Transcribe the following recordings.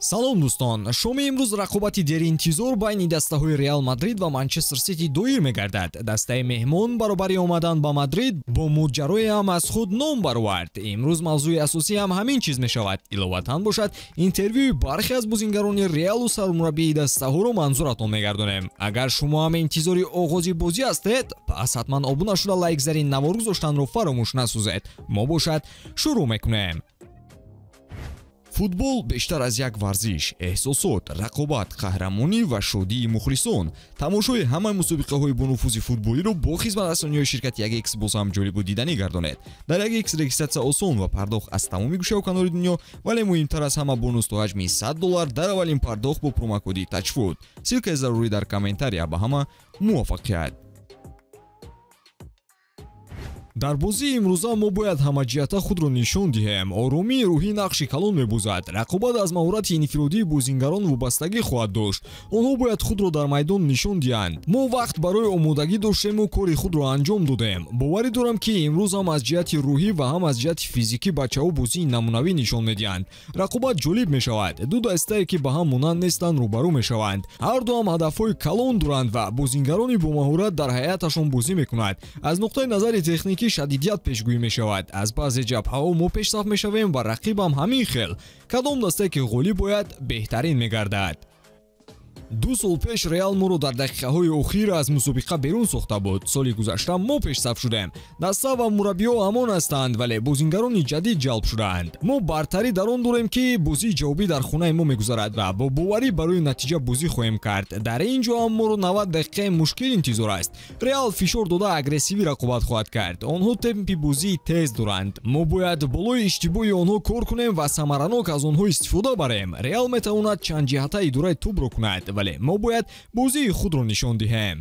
салом дӯстон, шоми имрӯз рақобати деринтизор байни дастаҳои Реал Мадрид ва Манчестер Сити доир мегардад. Дастаи меҳмон баробари омадан ба Мадрид бо муҷарое ҳам аз худ ном баровард. Имрӯз мавзӯи асосӣ ҳам ҳамин чиз мешавад. Иловатан бошад, интервюи бархе аз бозингарони Реалу сармураббии дастаҳоро манзуратон мегардонем. Агар шумо ҳам интизори оғози бозӣ ҳастед, пас ҳатман обуна шуда лайк зари навор гузоштанро фаромӯш насӯзед. Мо бошад, шурӯъ мекунем. Футбол бештар аз як варзиш, эҳсосот, рақобат, қаҳрамонӣ ва шодии мухлисон. Тамошои ҳамаи мусобиқаҳои бонуфузи футболиро бо хизматрасониҳои ширкати 1x боз ҳам ҷолибу диданӣ гардонед. Дар 1x регистратсия осон ва пардохт аз тамоми гӯшаҳо канори дунё, вале муҳимтар аз ҳама бонус то ҳаҷми $100 дар аввалин пардохт бо промокоди Touchfood. Силкаи зарурӣ дар комментария. Ба ҳама муваффақият. дар бозии имрӯза мо бояд ҳамаҷиҳата худро нишон диҳем. оромии рӯҳӣ нақши калон мебозад. рақобат аз маҳорати инфиродии бозингарон вобастагӣ хоҳад дошт. онҳо бояд худро дар майдон нишон диҳанд. мо вақт барои омодагӣ доштему кори худро анҷом додем. боварӣ дорам ки имрӯз ҳам аз ҷиҳати рӯҳӣ ва ҳам аз ҷиҳати физикӣ бачаҳо бозии намунавӣ нишон медиҳанд. рақобат ҷолиб мешавад. ду дастае ки ба ҳам монанд нестанд рӯбарӯ мешаванд. ҳарду ҳам ҳадафҳои калон доранд ва бозингарони бомаҳорат дар ҳайаташон бозӣ мекунад. аз нуқтаи назари техникӣ шадидият пешгӯӣ мешавад. аз баъзе ҷабҳаҳо мо пешсаф мешавем ва рақибам ҳамин хел. кадом дастае ки ғолиб бояд беҳтарин мегардад. 2 сол пеш Реал моро дар дақиқаҳои охир аз мусобиқа берун сохта буд. соли гузашта мо пешсаф шудем. даста ва мураббиҳо ҳамон ҳастанд, вале бозингарони ҷадид ҷалб шудаанд. мо бартарӣ дар он дорем ки бозии ҷавобӣ дар хонаи мо мегузарад ва бо боварӣ барои натиҷа бозӣ хоҳем кард. дар ин ҷо ҳам моро 90 дақиқаи мушкил интизор аст. Реал фишор дода агрессивӣ рақобат хоҳад кард. онҳо темпи бозии тез доранд. мо бояд болои иштибоҳи онҳо кор кунем ва самаранок аз онҳо истифода барем. Реал метавонад чандҷиҳата идораи тӯбро кунад, вале мо бояд бозии худро нишон диҳем.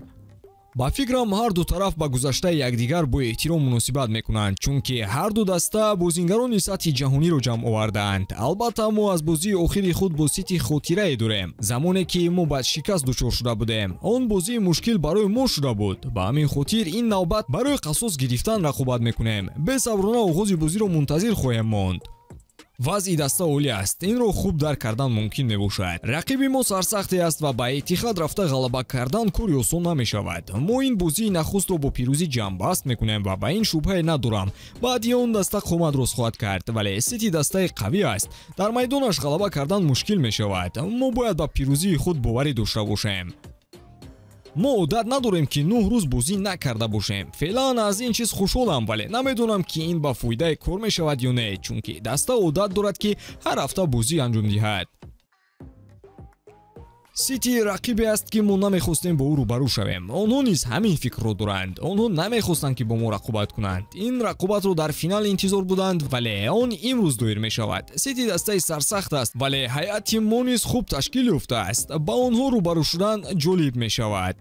ба фикрам ҳарду тараф ба гузаштаи якдигар бо эҳтиром муносибат мекунанд, чунки ҳарду даста бозингарони сатҳи ҷаҳониро ҷамъ овардаанд. албатта мо аз бозии охири худ бо Сити хотирае дорем. замоне ки мо ба шикаст дучор шуда будем, он бозии мушкил барои мо шуда буд. ба ҳамин хотир ин навбат барои қасос гирифтан рақобат мекунем. бесаброна оғози бозиро мунтазир хоҳем монд. вазъи даста олӣ аст. инро хуб дарк кардан мумкин мебошад. рақиби мо сарсахте аст ва ба иттиход рафта ғалаба кардан кори осон намешавад. мо ин бозии нахустро бо пирӯзӣ ҷамъбаст мекунем ва ба ин шубҳае надорам. баъди он даста қомат рост хоҳад кард, вале Сити дастаи қавӣ аст. дар майдонаш ғалаба кардан мушкил мешавад. мо бояд ба пирӯзии худ боварӣ дошта бошем. мо одат надорем ки 9 рӯз бозӣ накарда бошем. феълан аз ин чиз хушҳолам, вале намедонам ки ин ба фоидаи кор мешавад ё не, чунки даста одат дорад ки ҳар ҳафта бозӣ анҷом диҳад. Сити рақибе аст ки мо намехостем бо ӯ рӯбарӯ шавем. онҳо низ ҳамин фикрро доранд. онҳо намехостанд ки бо мо рақобат кунанд. ин рақобатро дар финал интизор буданд, вале он имрӯз доир мешавад. Сити дастаи сарсахт аст, вале ҳайати мо низ хуб ташкил ёфтааст. ба онҳо рӯбарӯ шудан ҷолиб мешавад.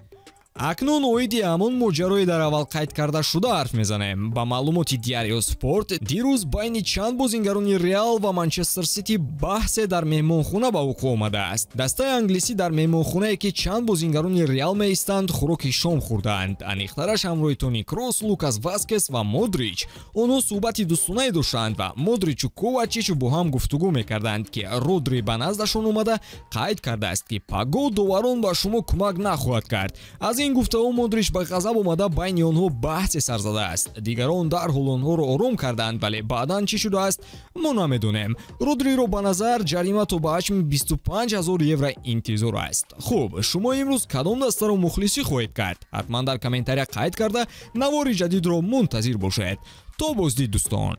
акнун оиди ҳамон моҷарои дар аввал қайд карда шуда ҳарф мезанем. ба маълумоти Diario Sport, дирӯз байни чанд бозингарони Реал ва Манчестер Сити баҳсе дар меҳмонхона ба вуқӯъ омадааст. дастаи англисӣ дар меҳмонхонае ки чанд бозингарони Реал меистанд хӯроки шом хӯрдаанд. аниқтараш ҳамроҳи Тони Кросс, Лукас Васкес ва Модрич. онҳо суҳбати дӯстонае доштанд ва Модричу Ковачичу бо ҳам гуфтугӯ мекарданд ки Родри ба наздашон омада қайд кардааст ки Паго доварон ба шумо кӯмак нахоҳад кард. аз ин гуфтаҳо Модрич ба ғазаб омада байни онҳо баҳсе сар задааст. дигарон дарҳол онҳоро ором карданд, вале баъдан чӣ шудааст мо намедонем. Родриро ба назар ҷарима то ба ҳаҷми 25 000 евро интизор аст. хуб, шумо имрӯз кадом дастаро мухлисӣ хоҳед кард? ҳатман дар комментария қайд карда навори ҷадидро мунтазир бошед. то боздид дӯстон.